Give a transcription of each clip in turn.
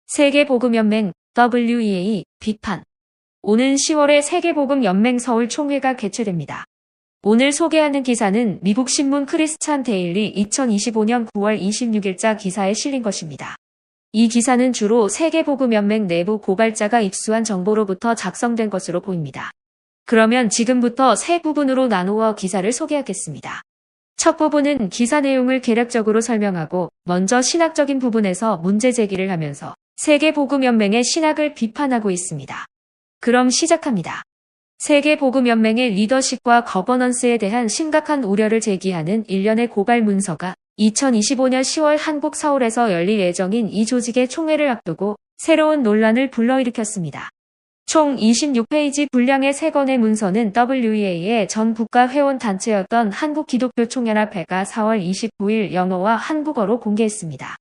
세계복음연맹 WEA 비판. 오는 10월에 세계복음연맹 서울 총회가 개최됩니다. 오늘 소개하는 기사는 미국 신문 크리스찬 데일리 2025년 9월 26일자 기사에 실린 것입니다. 이 기사는 주로 세계복음연맹 내부 고발자가 입수한 정보로부터 작성된 것으로 보입니다. 그러면 지금부터 세 부분으로 나누어 기사를 소개하겠습니다. 첫 부분은 기사 내용을 개략적으로 설명하고 먼저 신학적인 부분에서 문제 제기를 하면서 세계복음연맹의 신학을 비판하고 있습니다. 그럼 시작합니다. 세계복음연맹의 리더십과 거버넌스에 대한 심각한 우려를 제기하는 일련의 고발 문서가 2025년 10월 한국 서울에서 열릴 예정인 이 조직의 총회를 앞두고 새로운 논란을 불러일으켰습니다. 총 26페이지 분량의 3건의 문서는 WEA의 전 국가회원단체였던 한국기독교총연합회가 4월 29일 영어와 한국어로 공개했습니다.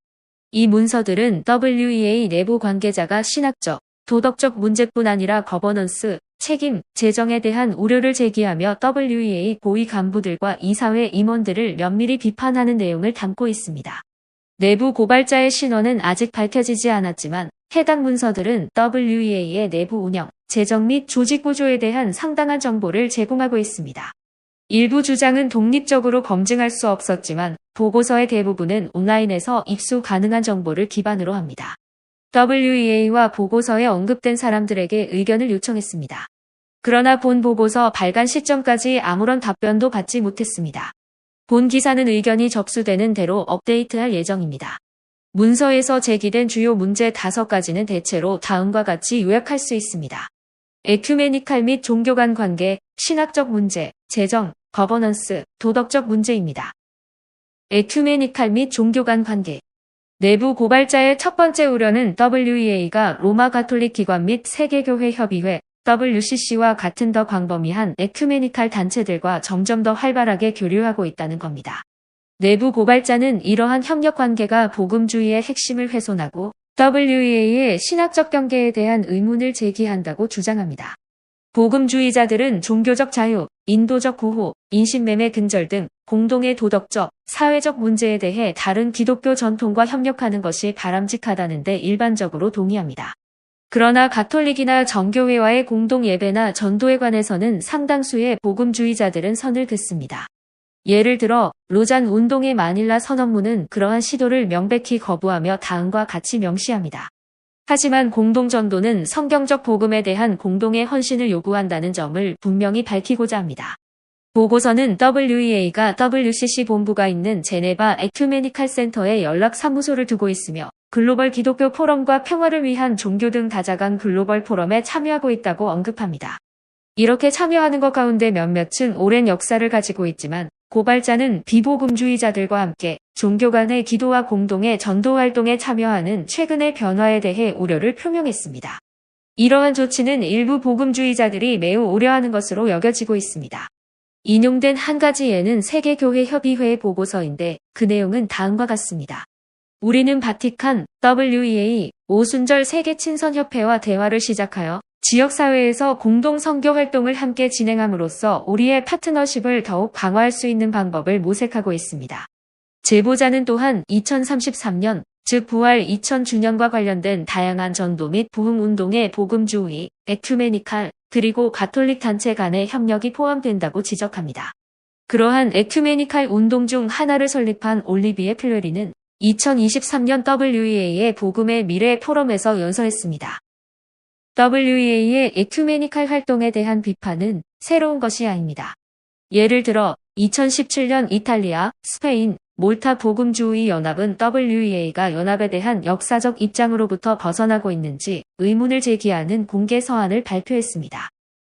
이 문서들은 WEA 내부 관계자가 신학적, 도덕적 문제뿐 아니라 거버넌스, 책임, 재정에 대한 우려를 제기하며 WEA 고위 간부들과 이사회 임원들을 면밀히 비판하는 내용을 담고 있습니다. 내부 고발자의 신원은 아직 밝혀지지 않았지만 해당 문서들은 WEA의 내부 운영, 재정 및 조직 구조에 대한 상당한 정보를 제공하고 있습니다. 일부 주장은 독립적으로 검증할 수 없었지만 보고서의 대부분은 온라인에서 입수 가능한 정보를 기반으로 합니다. WEA와 보고서에 언급된 사람들에게 의견을 요청했습니다. 그러나 본 보고서 발간 시점까지 아무런 답변도 받지 못했습니다. 본 기사는 의견이 접수되는 대로 업데이트할 예정입니다. 문서에서 제기된 주요 문제 5가지는 대체로 다음과 같이 요약할 수 있습니다. 에큐메니칼 및 종교 간 관계, 신학적 문제, 재정, 거버넌스, 도덕적 문제입니다. 에큐메니칼 및 종교 간 관계. 내부 고발자의 첫 번째 우려는 WEA가 로마 가톨릭 기관 및 세계교회 협의회, WCC와 같은 더 광범위한 에큐메니칼 단체들과 점점 더 활발하게 교류하고 있다는 겁니다. 내부 고발자는 이러한 협력 관계가 복음주의의 핵심을 훼손하고 WEA의 신학적 경계에 대한 의문을 제기한다고 주장합니다. 복음주의자들은 종교적 자유, 인도적 구호, 인신매매 근절 등 공동의 도덕적, 사회적 문제에 대해 다른 기독교 전통과 협력하는 것이 바람직하다는 데 일반적으로 동의합니다. 그러나 가톨릭이나 정교회와의 공동 예배나 전도에 관해서는 상당수의 복음주의자들은 선을 긋습니다. 예를 들어 로잔 운동의 마닐라 선언문은 그러한 시도를 명백히 거부하며 다음과 같이 명시합니다. 하지만 공동전도는 성경적 복음에 대한 공동의 헌신을 요구한다는 점을 분명히 밝히고자 합니다. 보고서는 WEA가 WCC 본부가 있는 제네바 에큐메니칼 센터에 연락 사무소를 두고 있으며 글로벌 기독교 포럼과 평화를 위한 종교 등 다자간 글로벌 포럼에 참여하고 있다고 언급합니다. 이렇게 참여하는 것 가운데 몇몇은 오랜 역사를 가지고 있지만 고발자는 비복음주의자들과 함께 종교 간의 기도와 공동의 전도 활동에 참여하는 최근의 변화에 대해 우려를 표명했습니다. 이러한 조치는 일부 복음주의자들이 매우 우려하는 것으로 여겨지고 있습니다. 인용된 한 가지 예는 세계교회협의회의 보고서인데 그 내용은 다음과 같습니다. 우리는 바티칸, WEA, 오순절 세계친선협회와 대화를 시작하여 지역사회에서 공동 선교 활동을 함께 진행함으로써 우리의 파트너십을 더욱 강화할 수 있는 방법을 모색하고 있습니다. 제보자는 또한 2033년, 즉 부활 2000주년과 관련된 다양한 전도 및 부흥운동의 복음주의, 에큐메니칼, 그리고 가톨릭 단체 간의 협력이 포함된다고 지적합니다. 그러한 에큐메니칼 운동 중 하나를 설립한 올리비에 플레리는 2023년 WEA의 복음의 미래 포럼에서 연설했습니다. WEA의 에큐메니칼 활동에 대한 비판은 새로운 것이 아닙니다. 예를 들어 2017년 이탈리아, 스페인, 몰타 복음주의 연합은 WEA가 연합에 대한 역사적 입장으로부터 벗어나고 있는지 의문을 제기하는 공개 서한을 발표했습니다.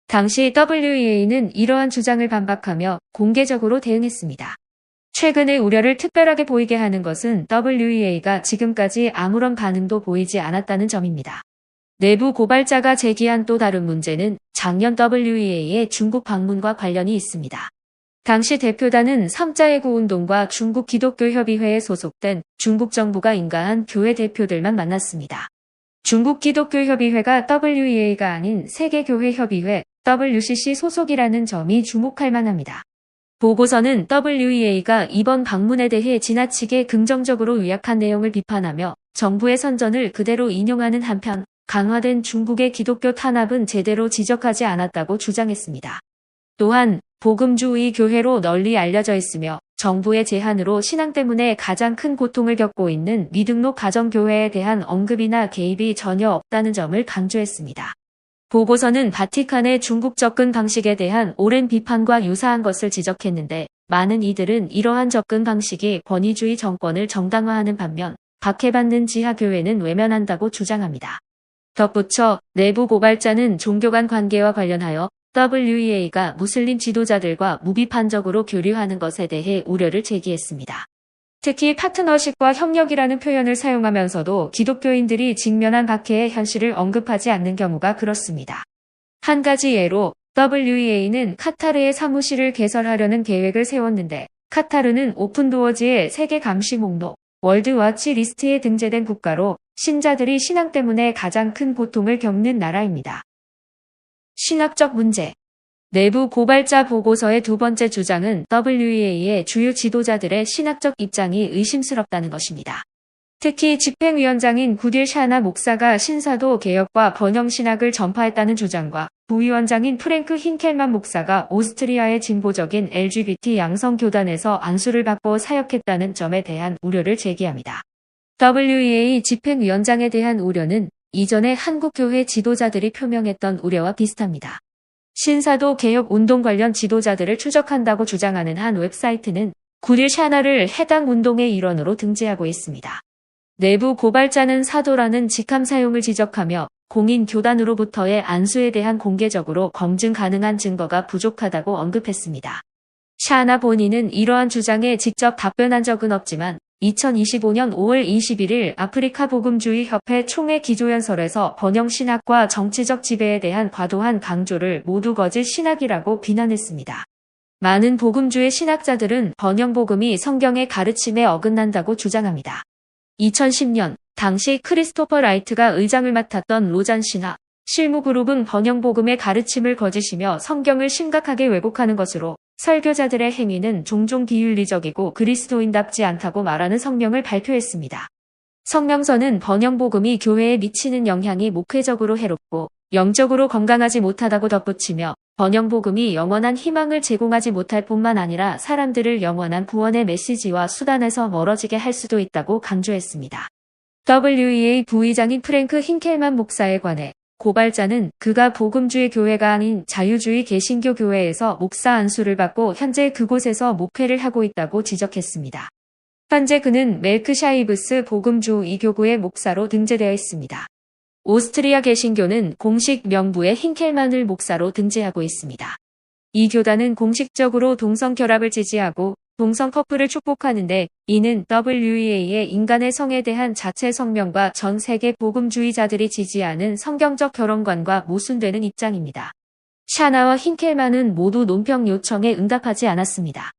당시 WEA는 이러한 주장을 반박하며 공개적으로 대응했습니다. 최근의 우려를 특별하게 보이게 하는 것은 WEA가 지금까지 아무런 반응도 보이지 않았다는 점입니다. 내부 고발자가 제기한 또 다른 문제는 작년 WEA의 중국 방문과 관련이 있습니다. 당시 대표단은 3.19 운동과 중국 기독교협의회에 소속된 중국 정부가 인가한 교회 대표들만 만났습니다. 중국 기독교협의회가 WEA가 아닌 세계교회협의회 WCC 소속이라는 점이 주목할 만합니다. 보고서는 WEA가 이번 방문에 대해 지나치게 긍정적으로 요약한 내용을 비판하며 정부의 선전을 그대로 인용하는 한편 강화된 중국의 기독교 탄압은 제대로 지적하지 않았다고 주장했습니다. 또한 복음주의 교회로 널리 알려져 있으며 정부의 제한으로 신앙 때문에 가장 큰 고통을 겪고 있는 미등록 가정교회에 대한 언급이나 개입이 전혀 없다는 점을 강조했습니다. 보고서는 바티칸의 중국 접근 방식에 대한 오랜 비판과 유사한 것을 지적했는데 많은 이들은 이러한 접근 방식이 권위주의 정권을 정당화하는 반면 박해받는 지하교회는 외면한다고 주장합니다. 덧붙여 내부 고발자는 종교 간 관계와 관련하여 WEA가 무슬림 지도자들과 무비판적으로 교류하는 것에 대해 우려를 제기했습니다. 특히 파트너십과 협력이라는 표현을 사용하면서도 기독교인들이 직면한 박해의 현실을 언급하지 않는 경우가 그렇습니다. 한 가지 예로 WEA는 카타르의 사무실을 개설하려는 계획을 세웠는데 카타르는 오픈도어즈의 세계 감시 목록 월드와치 리스트에 등재된 국가로 신자들이 신앙 때문에 가장 큰 고통을 겪는 나라입니다. 신학적 문제. 내부 고발자 보고서의 두 번째 주장은 WEA의 주요 지도자들의 신학적 입장이 의심스럽다는 것입니다. 특히 집행위원장인 구딜 샤나 목사가 신사도 개혁과 번영신학을 전파했다는 주장과 부위원장인 프랭크 힌켈만 목사가 오스트리아의 진보적인 LGBT 양성교단에서 안수를 받고 사역했다는 점에 대한 우려를 제기합니다. WEA 집행위원장에 대한 우려는 이전에 한국교회 지도자들이 표명했던 우려와 비슷합니다. 신사도 개혁 운동 관련 지도자들을 추적한다고 주장하는 한 웹사이트는 구딜 샤나를 해당 운동의 일원으로 등재하고 있습니다. 내부 고발자는 사도라는 직함 사용을 지적하며 공인 교단으로부터의 안수에 대한 공개적으로 검증 가능한 증거가 부족하다고 언급했습니다. 샤나 본인은 이러한 주장에 직접 답변한 적은 없지만 2025년 5월 21일 아프리카 복음주의 협회 총회 기조연설에서 번영신학과 정치적 지배에 대한 과도한 강조를 모두 거짓 신학이라고 비난했습니다. 많은 복음주의 신학자들은 번영복음이 성경의 가르침에 어긋난다고 주장합니다. 2010년 당시 크리스토퍼 라이트가 의장을 맡았던 로잔 신학 실무그룹은 번영복음의 가르침을 거짓이며 성경을 심각하게 왜곡하는 것으로 설교자들의 행위는 종종 비윤리적이고 그리스도인답지 않다고 말하는 성명을 발표했습니다. 성명서는 번영복음이 교회에 미치는 영향이 목회적으로 해롭고 영적으로 건강하지 못하다고 덧붙이며 번영복음이 영원한 희망을 제공하지 못할 뿐만 아니라 사람들을 영원한 구원의 메시지와 수단에서 멀어지게 할 수도 있다고 강조했습니다. WEA 부의장인 프랭크 힌켈만 목사에 관해 고발자는 그가 복음주의 교회가 아닌 자유주의 개신교 교회에서 목사 안수를 받고 현재 그곳에서 목회를 하고 있다고 지적했습니다. 현재 그는 멜크샤이브스 복음주의 교구의 목사로 등재되어 있습니다. 오스트리아 개신교는 공식 명부에 힌켈만을 목사로 등재하고 있습니다. 이 교단은 공식적으로 동성 결합을 지지하고 동성 커플을 축복하는데 이는 WEA의 인간의 성에 대한 자체 성명과 전 세계 복음주의자들이 지지하는 성경적 결혼관과 모순되는 입장입니다. 샤나와 힌켈만은 모두 논평 요청에 응답하지 않았습니다.